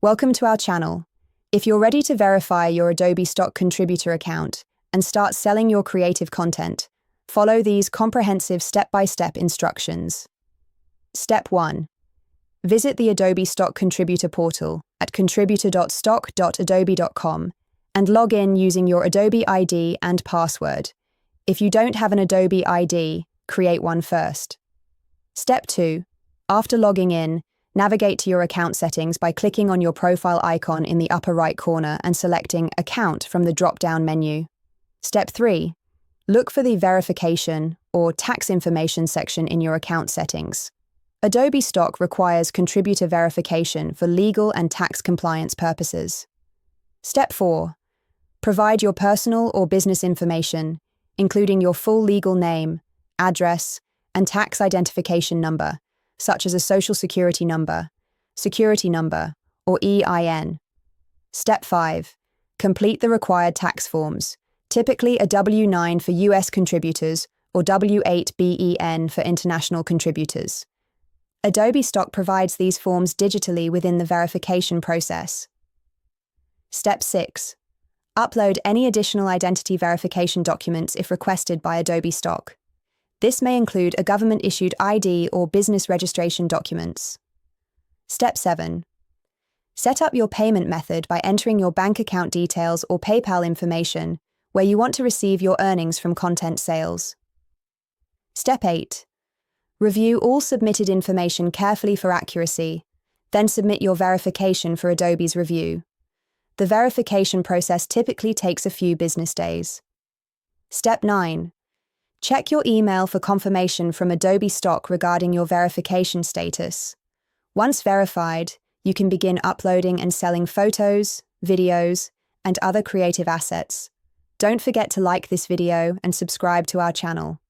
Welcome to our channel. If you're ready to verify your Adobe Stock contributor account and start selling your creative content, follow these comprehensive step-by-step instructions. Step 1. Visit the Adobe Stock contributor portal at contributor.stock.adobe.com and log in using your Adobe ID and password. If you don't have an Adobe ID, create one first. Step 2. After logging in, navigate to your account settings by clicking on your profile icon in the upper right corner and selecting Account from the drop-down menu. Step 3. Look for the Verification or Tax Information section in your account settings. Adobe Stock requires contributor verification for legal and tax compliance purposes. Step 4. Provide your personal or business information, including your full legal name, address, and tax identification number, such as a social security number, or EIN. Step 5. Complete the required tax forms, typically a W-9 for US contributors or W-8BEN for international contributors. Adobe Stock provides these forms digitally within the verification process. Step 6. Upload any additional identity verification documents if requested by Adobe Stock. This may include a government-issued ID or business registration documents. Step 7. Set up your payment method by entering your bank account details or PayPal information where you want to receive your earnings from content sales. Step 8. Review all submitted information carefully for accuracy, then submit your verification for Adobe's review. The verification process typically takes a few business days. Step 9. Check your email for confirmation from Adobe Stock regarding your verification status. Once verified, you can begin uploading and selling photos, videos, and other creative assets. Don't forget to like this video and subscribe to our channel.